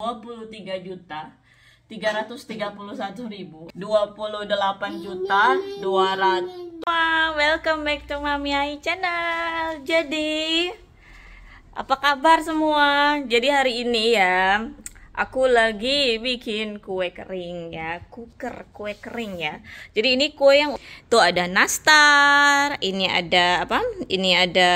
23.331.208 welcome back to Mami Ai channel. Jadi apa kabar semua? Jadi hari ini ya aku lagi bikin kue kering ya, kue kering ya. Jadi ini kue yang tuh ada nastar, ini ada apa? Ini ada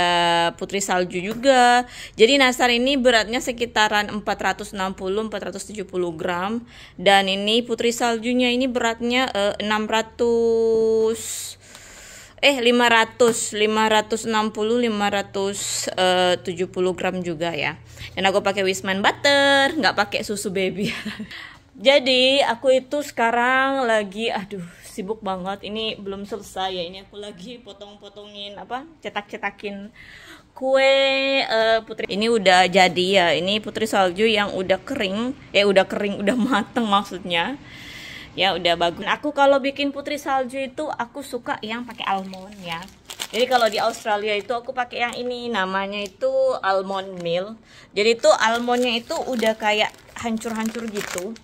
putri salju juga. Jadi nastar ini beratnya sekitaran 460-470 gram dan ini putri saljunya ini beratnya 560 570 gram juga ya. Dan aku pakai Wisman butter, nggak pakai susu baby. Jadi aku itu sekarang lagi sibuk banget. Ini belum selesai ya. Ini aku lagi potong-potongin cetak-cetakin kue putri. Ini udah jadi ya. Ini putri salju yang udah kering, udah mateng maksudnya. Ya udah bagus. Aku kalau bikin putri salju itu aku suka yang pakai almond ya. Jadi kalau di Australia itu aku pakai yang ini, namanya itu almond milk. Jadi itu almondnya itu udah kayak hancur-hancur gitu.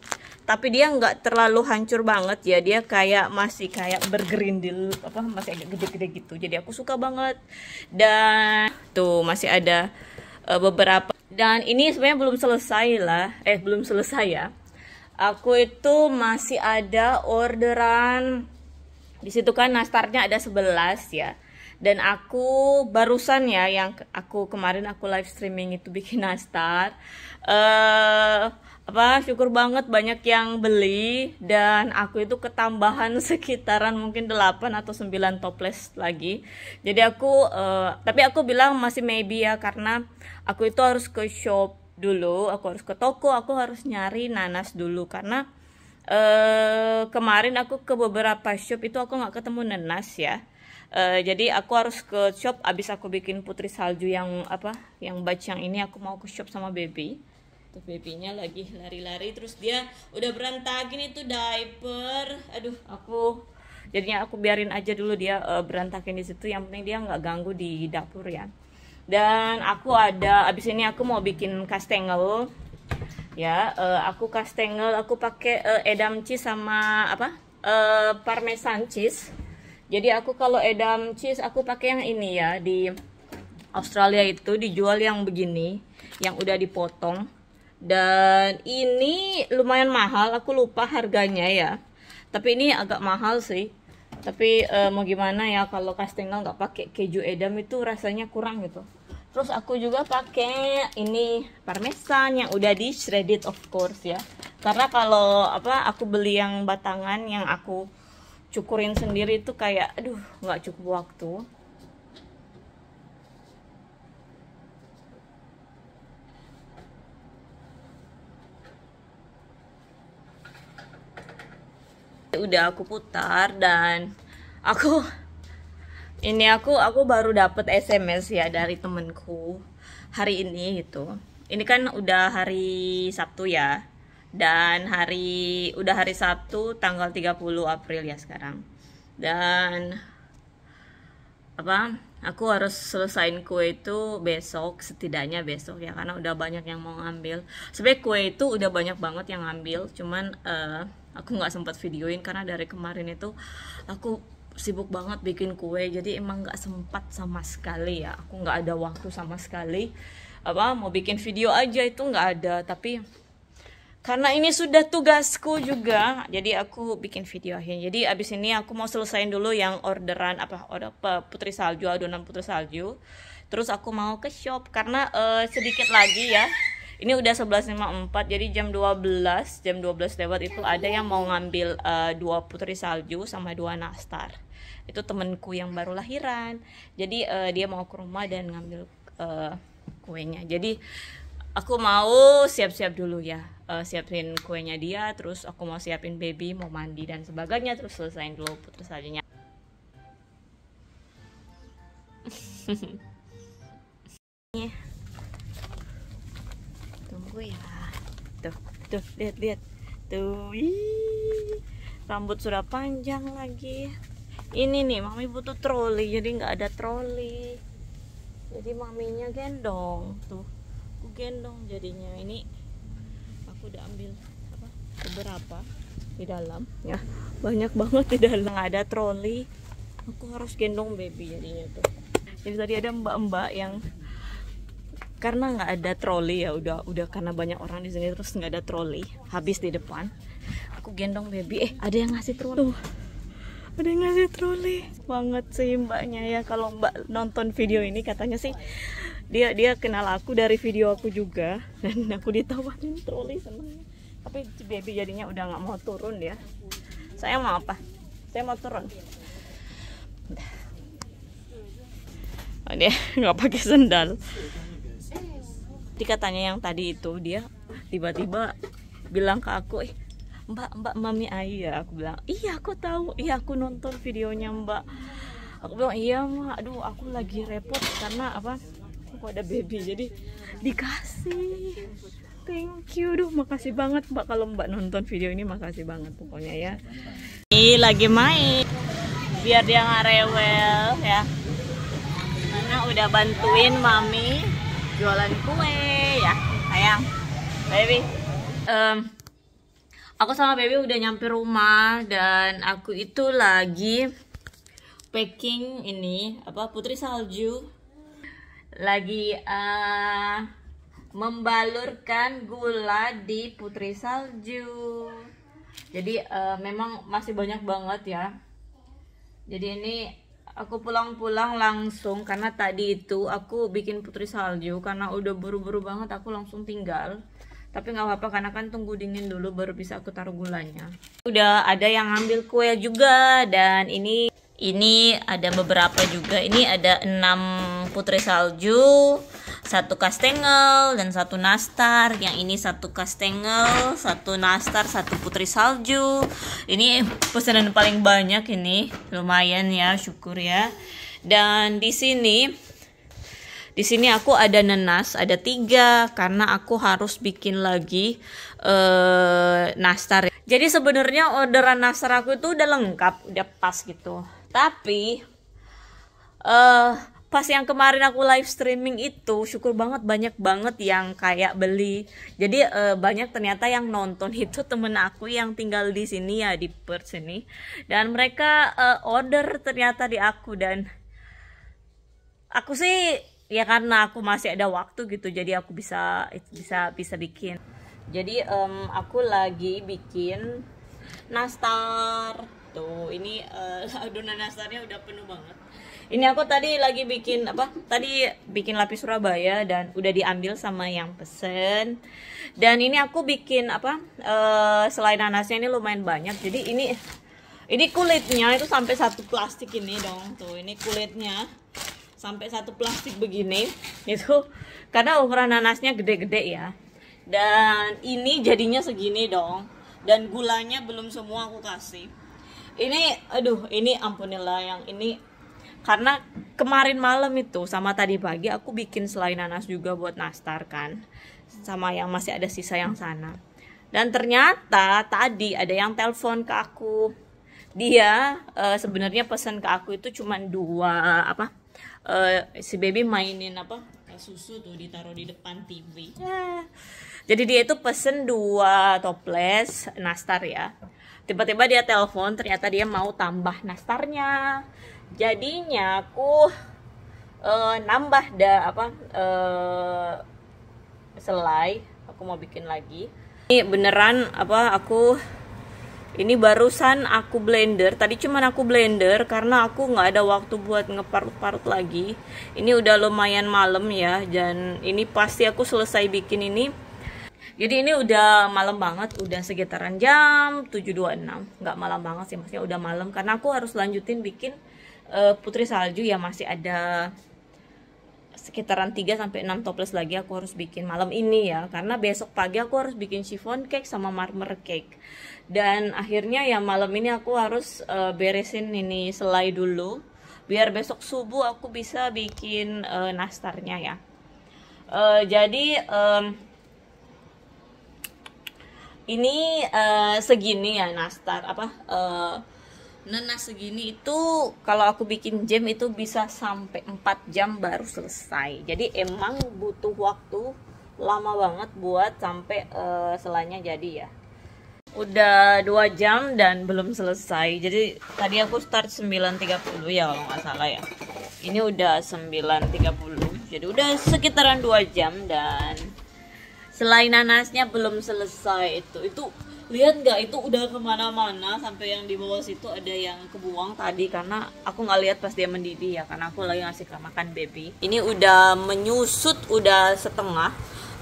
Tapi dia nggak terlalu hancur banget ya. Dia kayak masih kayak bergerindil masih agak gede-gede gitu. Jadi aku suka banget. Dan tuh masih ada beberapa. Dan ini sebenarnya belum selesai ya. Aku itu masih ada orderan. Di situ kan nastarnya ada 11 ya. Dan aku barusan ya yang kemarin aku live streaming itu bikin nastar. Syukur banget banyak yang beli dan aku itu ketambahan sekitaran mungkin 8 atau 9 toples lagi. Jadi tapi aku bilang masih maybe ya, karena aku itu harus ke shop dulu, aku harus ke toko, aku harus nyari nanas dulu karena kemarin aku ke beberapa shop itu aku nggak ketemu nanas ya. Jadi aku harus ke shop abis aku bikin putri salju yang batch yang ini, aku mau ke shop sama baby. Tuh babynya lagi lari-lari, terus dia udah berantakin itu diaper. Jadinya aku biarin aja dulu dia berantakin di situ. Yang penting dia nggak ganggu di dapur ya. Dan aku abis ini aku mau bikin kastengel ya. Aku pakai edam cheese sama parmesan cheese. Jadi aku kalau edam cheese aku pakai yang ini ya. Di Australia itu dijual yang begini, yang udah dipotong. Dan ini lumayan mahal, aku lupa harganya ya. Tapi ini agak mahal sih. Tapi mau gimana ya, kalau kastengel nggak pakai keju edam itu rasanya kurang gitu. Terus aku juga pakai ini parmesan yang udah di shredded of course ya. Karena kalau aku beli yang batangan yang aku cukurin sendiri itu kayak nggak cukup waktu. Udah aku putar dan aku baru dapet SMS ya dari temenku hari ini gitu. Ini kan udah hari Sabtu ya. Dan udah hari Sabtu tanggal 30 April ya sekarang. Dan aku harus selesain kue itu besok, setidaknya besok ya, karena udah banyak yang mau ngambil. Sebenarnya kue itu udah banyak banget yang ngambil, cuman aku nggak sempat videoin karena dari kemarin itu aku sibuk banget bikin kue, jadi emang nggak sempat sama sekali ya. Aku nggak ada waktu sama sekali mau bikin video aja itu nggak ada. Tapi karena ini sudah tugasku juga, jadi aku bikin video akhirnya. Jadi abis ini aku mau selesain dulu yang orderan putri salju, adonan putri salju. Terus aku mau ke shop karena sedikit lagi ya. Ini udah 11.54, jadi jam 12 lewat itu ada yang mau ngambil 2 putri salju sama 2 nastar. Itu temenku yang baru lahiran. Jadi dia mau ke rumah dan ngambil kuenya. Jadi aku mau siap-siap dulu ya, siapin kuenya dia, terus aku mau siapin baby, mau mandi dan sebagainya, terus selesain dulu putri saljunya. Tunggu ya. Tuh, lihat. Tuh, rambut sudah panjang lagi. Ini nih, mami butuh troli, jadi nggak ada troli. Jadi maminya gendong tuh. Gendong jadinya. Ini aku aku udah ambil apa beberapa di dalam ya, banyak banget di dalam. Nggak ada troli, aku harus gendong baby jadinya tuh. Jadi tadi ada mbak-mbak yang karena nggak ada troli ya, udah karena banyak orang di sini terus nggak ada troli, habis di depan. Aku gendong baby, ada yang ngasih troli tuh, ada yang ngasih troli banget sih mbaknya ya. Kalau mbak nonton video ini katanya sih dia kenal aku dari video aku juga, dan aku ditawarin troli seneng. Tapi baby jadinya udah nggak mau turun ya. Saya mau apa? Saya mau turun. Oh, dia nggak pakai sendal. Jadi katanya yang tadi itu dia tiba-tiba bilang ke aku, mbak mami Ayah. Aku bilang iya aku tahu, iya aku nonton videonya mbak. Aku bilang iya mak, aduh aku lagi repot karena apa, aku ada baby jadi dikasih. Thank you, duh makasih banget mbak. Kalau mbak nonton video ini makasih banget pokoknya ya. Ini lagi main biar dia nggak rewel ya, karena udah bantuin mami jualan kue ya sayang. Baby aku sama baby udah nyampe rumah dan aku itu lagi packing ini apa putri salju, lagi membalurkan gula di putri salju. Jadi memang masih banyak banget ya. Jadi ini aku pulang-pulang langsung karena tadi itu aku bikin putri salju karena udah buru-buru banget, aku langsung tinggal. Tapi nggak apa-apa karena kan tunggu dingin dulu baru bisa aku taruh gulanya. Udah ada yang ngambil kue juga, dan ini ada beberapa juga. Ini ada 6 putri salju, 1 kastengel dan 1 nastar. Yang ini 1 kastengel, 1 nastar, 1 putri salju. Ini pesanan paling banyak ini, lumayan ya, syukur ya. Dan di sini aku ada nanas, ada 3 karena aku harus bikin lagi nastar. Jadi sebenarnya orderan nastar aku itu udah lengkap, udah pas gitu. Tapi pas yang kemarin aku live streaming itu syukur banget banyak banget yang kayak beli. Jadi banyak ternyata yang nonton itu temen aku yang tinggal di sini ya, di Perth sini. Dan mereka order ternyata di aku, dan aku sih ya karena aku masih ada waktu gitu, jadi aku bisa bikin. Jadi aku lagi bikin nastar tuh. Ini adonan nastarnya udah penuh banget. Ini aku tadi lagi bikin apa? Tadi bikin lapis Surabaya dan udah diambil sama yang pesen. Dan ini aku bikin apa? Selain nanasnya ini lumayan banyak. Jadi ini kulitnya itu sampai 1 plastik ini dong. Tuh, ini kulitnya sampai 1 plastik begini itu karena ukuran nanasnya gede-gede ya. Dan ini jadinya segini dong, dan gulanya belum semua aku kasih. Ini aduh, ini ampunilah yang ini karena kemarin malam itu sama tadi pagi aku bikin selai nanas juga buat nastar kan, sama yang masih ada sisa yang sana. Dan ternyata tadi ada yang telepon ke aku. Dia sebenarnya pesan ke aku itu cuma 2 apa? Si baby mainin apa susu tuh ditaruh di depan TV ya. Jadi dia itu pesen 2 toples nastar ya. Tiba-tiba dia telepon, ternyata dia mau tambah nastarnya. Jadinya aku nambah selai. Aku mau bikin lagi. Ini beneran apa, ini barusan aku blender. Tadi cuman aku blender karena aku nggak ada waktu buat ngeparut-parut lagi. Ini udah lumayan malam ya, dan ini pasti aku selesai bikin ini. Jadi ini udah malam banget, udah sekitaran jam 7.26. Nggak malam banget sih, maksudnya udah malam karena aku harus lanjutin bikin putri salju ya. Masih ada sekitaran 3-6 toples lagi aku harus bikin malam ini ya, karena besok pagi aku harus bikin chiffon cake sama marmer cake. Dan akhirnya ya malam ini aku harus beresin ini selai dulu biar besok subuh aku bisa bikin nastarnya ya. Jadi ini segini ya nastar apa nanas segini itu kalau aku bikin jam itu bisa sampai 4 jam baru selesai. Jadi emang butuh waktu lama banget buat sampai selainya jadi ya. Udah 2 jam dan belum selesai. Jadi tadi aku start 9.30 ya kalau nggak salah ya. Ini udah 9.30. Jadi udah sekitaran 2 jam dan selai nanasnya belum selesai. Itu lihat nggak, itu udah kemana-mana sampai yang di bawah situ ada yang kebuang tadi karena aku nggak lihat pas dia mendidih ya, karena aku lagi ngasih makan baby. Ini udah menyusut, udah setengah.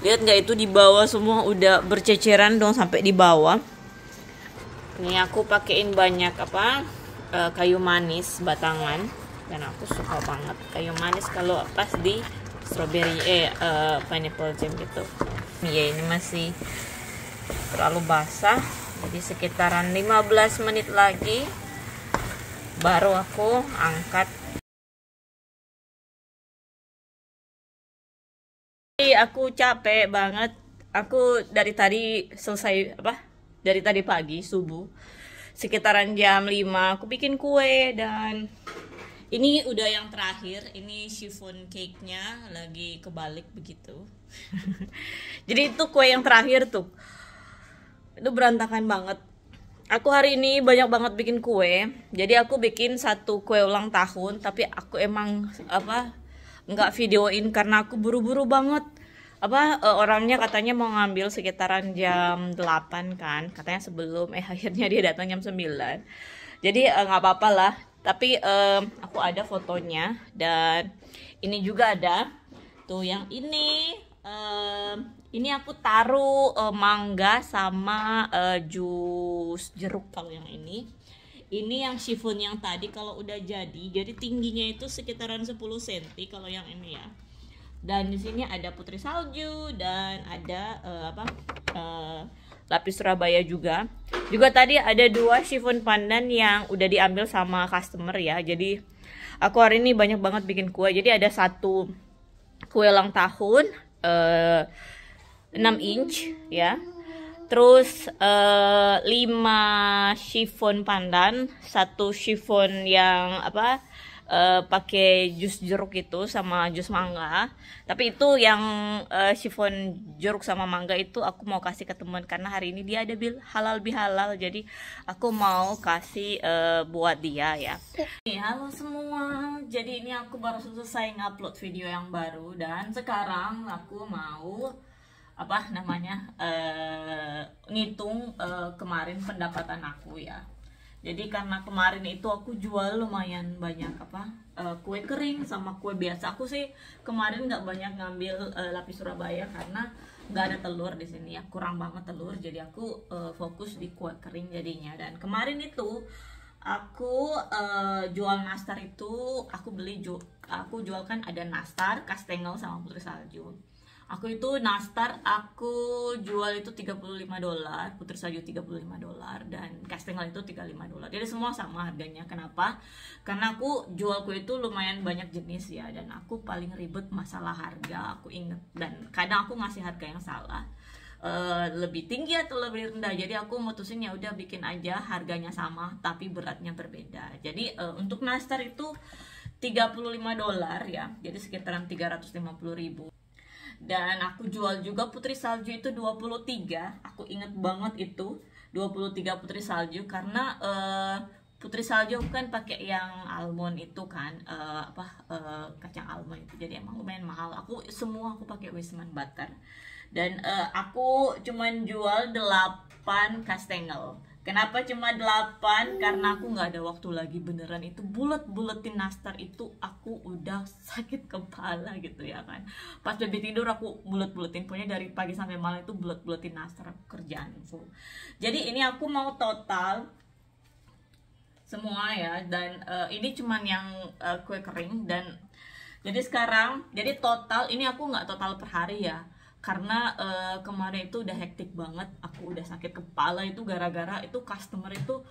Lihat nggak, itu di bawah semua udah berceceran dong sampai di bawah. Ini aku pakein banyak kayu manis batangan, dan aku suka banget kayu manis kalau pas di strawberry pineapple jam gitu. Ya ini masih terlalu basah, jadi sekitaran 15 menit lagi baru aku angkat. Aku capek banget, aku dari tadi selesai dari tadi pagi subuh sekitaran jam 5 aku bikin kue, dan ini udah yang terakhir. Ini chiffon cake-nya lagi kebalik begitu. Jadi itu kue yang terakhir tuh. Itu berantakan banget. Aku hari ini banyak banget bikin kue. Jadi aku bikin satu kue ulang tahun, tapi aku emang nggak videoin karena aku buru-buru banget. Orangnya katanya mau ngambil sekitaran jam 8 kan, katanya sebelum akhirnya dia datang jam 9. Jadi nggak apa-apa lah. Tapi aku ada fotonya, dan ini juga ada tuh yang ini. Ini aku taruh mangga sama jus jeruk. Kalau yang ini yang chiffon yang tadi kalau udah jadi tingginya itu sekitaran 10 cm kalau yang ini ya. Dan di sini ada putri salju dan ada lapis Surabaya juga. Juga tadi ada 2 chiffon pandan yang udah diambil sama customer ya. Jadi aku hari ini banyak banget bikin kue. Jadi ada 1 kue ulang tahun 6 inch ya. Terus 5 chiffon pandan, 1 chiffon yang pakai jus jeruk itu sama jus mangga. Tapi itu yang chiffon jeruk sama mangga itu aku mau kasih ke teman karena hari ini dia ada halal bihalal, jadi aku mau kasih buat dia ya. Halo semua, jadi ini aku baru selesai ngupload video yang baru, dan sekarang aku mau ngitung kemarin pendapatan aku ya. Jadi karena kemarin itu aku jual lumayan banyak kue kering sama kue biasa. Aku sih kemarin nggak banyak ngambil lapis Surabaya karena nggak ada telur di sini ya, kurang banget telur. Jadi aku fokus di kue kering jadinya. Dan kemarin itu aku jual nastar itu aku jualkan ada nastar, kastengel sama putri salju. Aku itu nastar aku jual itu $35, putri salju $35, dan kastengel itu $35. Jadi semua sama harganya. Kenapa? Karena aku jual kue itu lumayan banyak jenis ya, dan aku paling ribet masalah harga. Aku inget, dan kadang aku ngasih harga yang salah, lebih tinggi atau lebih rendah. Jadi aku mutusin ya udah bikin aja harganya sama tapi beratnya berbeda. Jadi untuk nastar itu $35 ya, jadi sekitaran 350.000. Dan aku jual juga putri salju itu 23. Aku inget banget itu 23 putri salju karena putri salju kan pakai yang almond itu kan, kacang almond itu, jadi emang lumayan mahal. Aku pakai Wisman butter. Dan aku cuman jual 8 kastengel. Kenapa cuma 8? Karena aku nggak ada waktu lagi, beneran itu bulet-buletin nastar itu aku udah sakit kepala gitu ya kan. Pas baby tidur aku bulet-buletin, pokoknya dari pagi sampai malam itu bulet-buletin nastar, kerjaan full. Jadi ini aku mau total semua ya, dan ini cuman yang kue kering. Dan jadi total ini aku nggak total per hari ya, karena kemarin itu udah hektik banget, aku udah sakit kepala itu gara-gara itu customer itu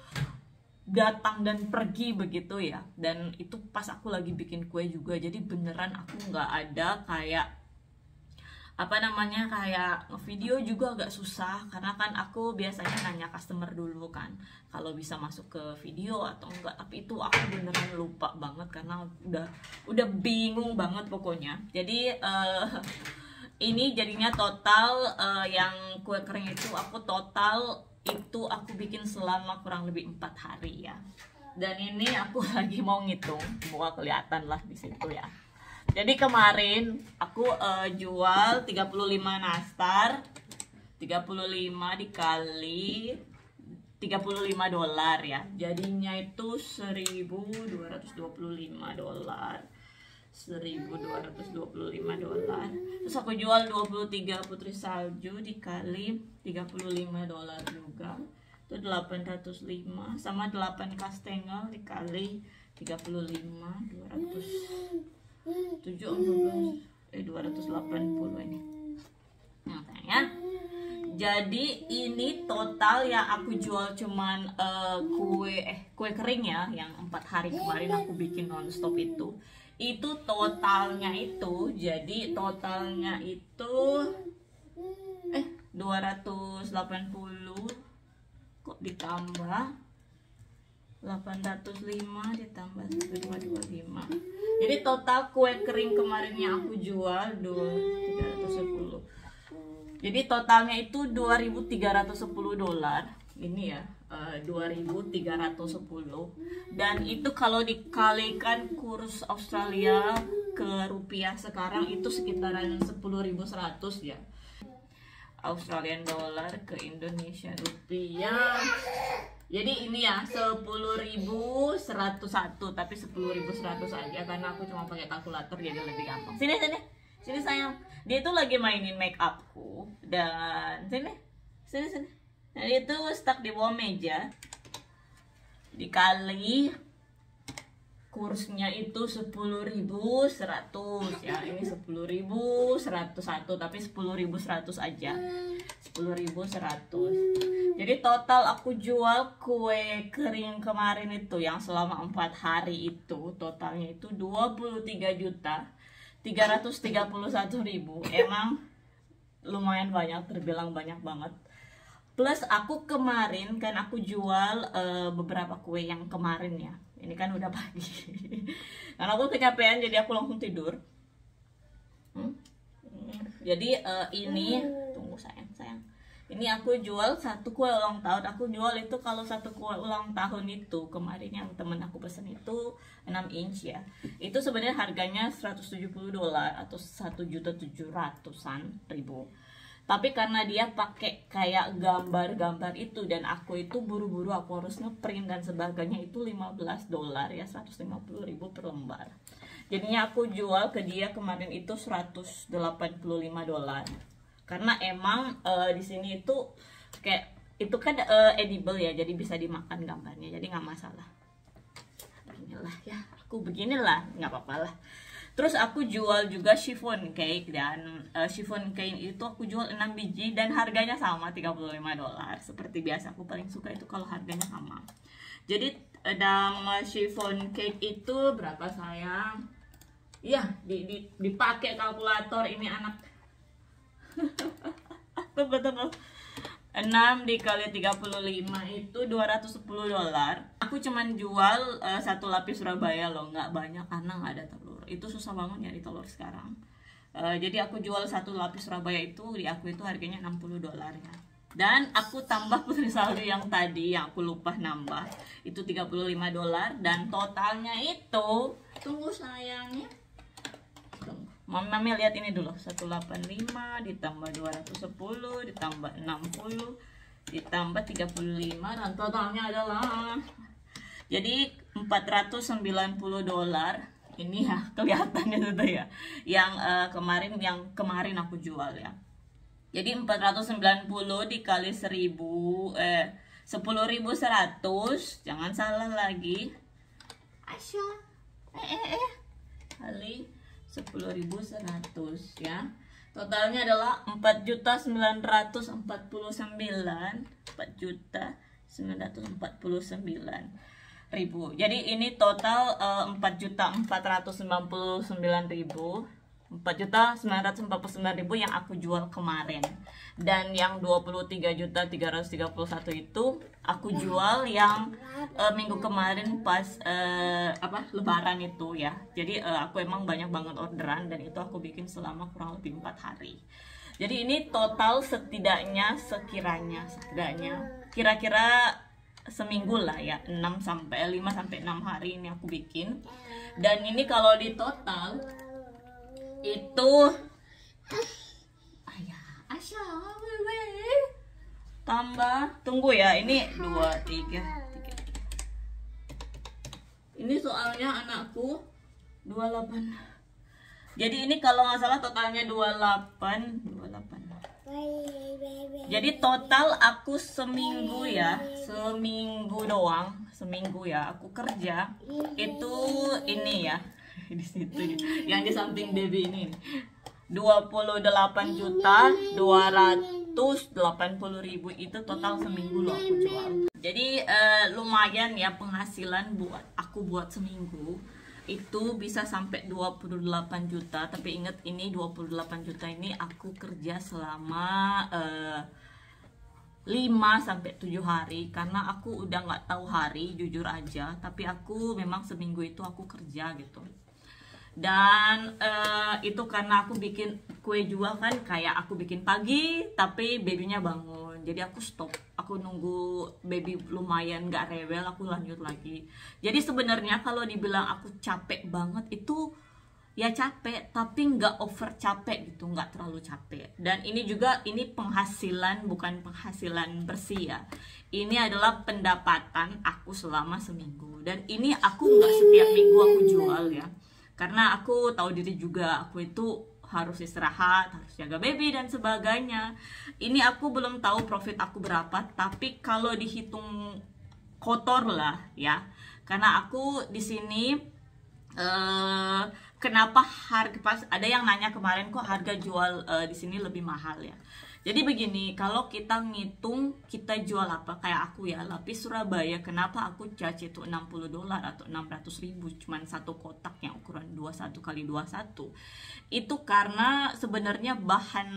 datang dan pergi begitu ya. Dan itu pas aku lagi bikin kue juga, jadi beneran aku nggak ada kayak kayak video juga agak susah, karena kan aku biasanya nanya customer dulu kan kalau bisa masuk ke video atau enggak. Tapi itu aku beneran lupa banget karena udah bingung banget pokoknya. Jadi ini jadinya total yang kue kering itu aku bikin selama kurang lebih 4 hari ya. Dan ini aku lagi mau ngitung, semoga kelihatan lah di situ ya. Jadi kemarin aku jual 35 nastar, 35 dikali $35 ya. Jadinya itu $1.225. Terus aku jual 23 putri salju dikali $35 juga. Itu 805 sama 8 kastengel dikali 35 280 ini. Nah, ya. Jadi ini total yang aku jual cuman kue kering ya, yang 4 hari kemarin aku bikin nonstop itu totalnya itu, jadi totalnya itu 280 kok ditambah 805 ditambah 225. Jadi total kue kering kemarin yang aku jual 310. Jadi totalnya itu $2.310 ini ya, 2.310. Dan itu kalau dikalikan kurs Australia ke rupiah sekarang itu sekitaran 10.100 ya. Australian dollar ke Indonesia rupiah. Jadi ini ya 10.101, tapi 10.100 aja karena aku cuma pakai kalkulator jadi lebih gampang. Sini sayang. Dia itu lagi mainin make upku dan sini. Dan itu stuck di bawah meja. Dikali kursnya itu 10.100 ya. Ini 10.101 tapi 10.100 aja. 10.100. Jadi total aku jual kue kering kemarin itu yang selama 4 hari itu totalnya itu 23.331.000. Emang lumayan banyak, terbilang banyak banget. Plus aku kemarin kan aku jual beberapa kue yang kemarin ya. Ini kan udah pagi. Karena aku kecapean jadi aku langsung tidur. Jadi ini tunggu sayang. Ini aku jual satu kue ulang tahun. Aku jual itu kalau satu kue ulang tahun itu kemarin yang temen aku pesen itu 6 inch ya. Itu sebenarnya harganya $170 atau 1.700.000. Tapi karena dia pakai kayak gambar-gambar itu dan aku itu buru-buru aku harus ngeprint dan sebagainya itu $15 ya, 150.000 per lembar. Jadinya aku jual ke dia kemarin itu $185. Karena emang di sini itu kayak itu kan edible ya, jadi bisa dimakan gambarnya, jadi nggak masalah. Beginilah ya, aku beginilah, nggak apa-apa lah. Terus aku jual juga chiffon cake dan chiffon cake itu aku jual 6 biji dan harganya sama $35. Seperti biasa aku paling suka itu kalau harganya sama. Jadi dalam chiffon cake itu berapa sayang? Iya, dipakai kalkulator ini anak. Tunggu. 6 dikali 35 itu $210. Aku cuman jual satu lapis Surabaya loh, nggak banyak karena nggak ada telur. Itu susah banget nyari telur sekarang. Jadi aku jual satu lapis Surabaya itu di aku itu harganya $60 ya. Dan aku tambah putri salju yang tadi yang aku lupa nambah itu $35 dan totalnya itu tunggu sayangnya. Mami lihat ini dulu, 185 ditambah 210 ditambah 60 ditambah 35 dan totalnya adalah jadi $490. Ini ya kelihatannya itu ya yang kemarin aku jual ya. Jadi 490 dikali 10.100, jangan salah lagi. Asya kali 10.100 ya. Totalnya adalah 4.949.000. Jadi ini total 4.499.000. 4.949.000 yang aku jual kemarin. Dan yang 23.331 itu aku jual yang minggu kemarin pas lebaran itu ya. Jadi aku emang banyak banget orderan, dan itu aku bikin selama kurang lebih 4 hari. Jadi ini total setidaknya kira-kira seminggu lah ya, 5 sampai 6 hari ini aku bikin. Dan ini kalau di total itu tambah, tunggu ya, ini 2, 3. Ini soalnya anakku 28. Jadi ini kalau nggak salah totalnya 28. Jadi total aku seminggu ya, seminggu ya aku kerja itu ini ya, di situ yang di samping baby ini 28.280.000 itu total seminggu loh aku jual. Jadi lumayan ya penghasilan buat seminggu itu bisa sampai 28 juta. Tapi ingat, ini 28 juta ini aku kerja selama 5 sampai 7 hari, karena aku udah nggak tahu hari jujur aja, tapi aku memang seminggu itu aku kerja gitu. Dan itu karena aku bikin kue juga kan, kayak aku bikin pagi tapi babynya bangun, jadi aku stop, aku nunggu baby lumayan gak rewel, aku lanjut lagi. Jadi sebenarnya kalau dibilang aku capek banget itu ya capek, tapi nggak over capek gitu, nggak terlalu capek. Dan ini juga, ini penghasilan, bukan penghasilan bersih ya, ini adalah pendapatan aku selama seminggu. Dan ini aku nggak setiap minggu aku jual ya, karena aku tahu diri juga, aku itu harus istirahat, harus jaga baby dan sebagainya. Ini aku belum tahu profit aku berapa, tapi kalau dihitung kotor lah ya, karena aku di sini kenapa harga, pas ada yang nanya kemarin kok harga jual di sini lebih mahal ya. Jadi begini, kalau kita ngitung kita jual apa, kayak aku ya, lapis Surabaya, kenapa aku charge itu $60 atau 600.000 cuman satu kotak yang ukuran 21x21, itu karena sebenarnya bahan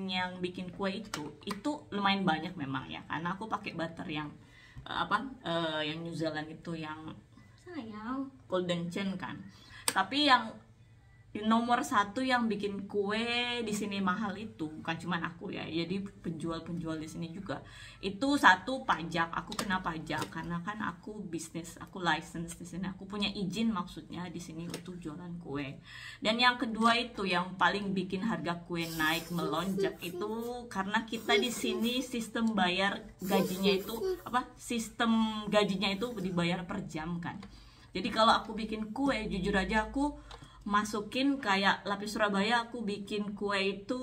yang bikin kue itu lumayan banyak memang ya, karena aku pakai butter yang yang New Zealand itu, yang Golden Chain kan. Tapi yang nomor satu yang bikin kue di sini mahal itu bukan cuma aku ya, jadi penjual-penjual di sini juga. Itu satu, pajak. Aku kena pajak karena kan aku bisnis, aku license di sini, aku punya izin maksudnya di sini untuk jualan kue. Dan yang kedua itu yang paling bikin harga kue naik melonjak itu karena kita di sini sistem bayar gajinya itu sistem gajinya itu dibayar per jam kan. Jadi kalau aku bikin kue, jujur aja aku masukin kayak lapis Surabaya, aku bikin kue itu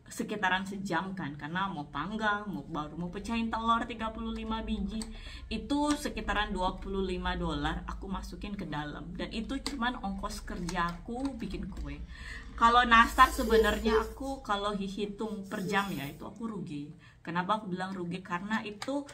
sekitaran sejam kan, karena mau panggang, baru mau pecahin telur 35 biji, itu sekitaran $25 aku masukin ke dalam. Dan itu cuman ongkos kerja aku bikin kue. Kalau nastar sebenarnya aku kalau hitung per jam ya itu aku rugi. Kenapa aku bilang rugi? Karena itu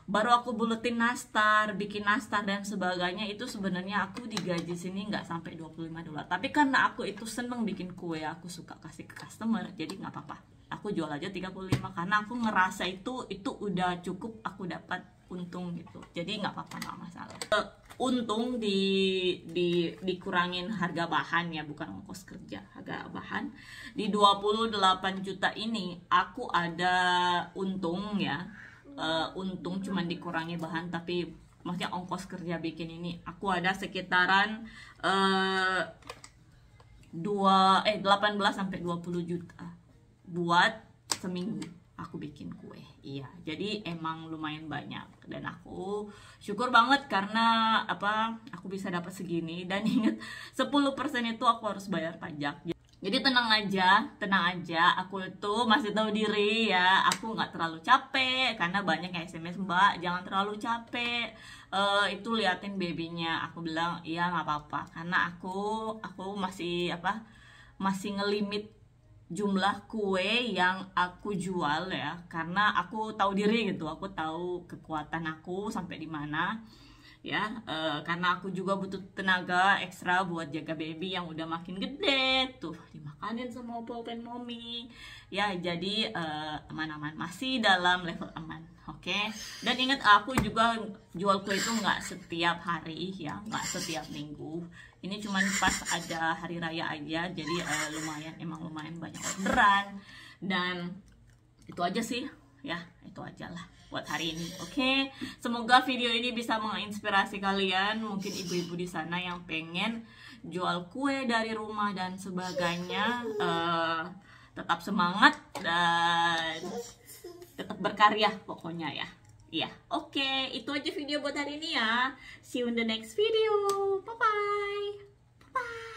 baru aku buletin nastar, bikin nastar dan sebagainya, itu sebenarnya aku digaji sini nggak sampai $25. Tapi karena aku itu seneng bikin kue, aku suka kasih ke customer, jadi nggak apa-apa, aku jual aja 35 karena aku ngerasa itu udah cukup aku dapat untung gitu. Jadi nggak apa-apa, nggak masalah. Untung dikurangin harga bahan ya, bukan ongkos kerja, harga bahan. Di 28 juta ini aku ada untung ya. Untung cuman dikurangi bahan, tapi maksudnya ongkos kerja bikin ini aku ada sekitaran 18 sampai 20 juta buat seminggu aku bikin kue. Iya, jadi emang lumayan banyak dan aku syukur banget karena aku bisa dapat segini. Dan inget 10% itu aku harus bayar pajak. Jadi tenang aja, aku itu masih tahu diri ya, aku nggak terlalu capek, karena banyak yang SMS, Mbak jangan terlalu capek, itu liatin babynya. Aku bilang iya nggak apa-apa, karena aku masih ngelimit jumlah kue yang aku jual ya, karena aku tahu diri gitu, aku tahu kekuatan aku sampai di mana. ya, karena aku juga butuh tenaga ekstra buat jaga baby yang udah makin gede tuh, dimakanin sama opa dan mommy ya. Jadi aman-aman, masih dalam level aman. Oke, dan ingat aku juga jual kue itu nggak setiap hari ya, nggak setiap minggu. Ini cuman pas ada hari raya aja. Jadi emang lumayan banyak orderan. Dan itu aja sih ya, itu aja lah buat hari ini. Oke, semoga video ini bisa menginspirasi kalian, mungkin ibu-ibu di sana yang pengen jual kue dari rumah dan sebagainya. Tetap semangat dan tetap berkarya pokoknya ya. Iya, oke, itu aja video buat hari ini ya. See you in the next video. Bye bye. Bye bye.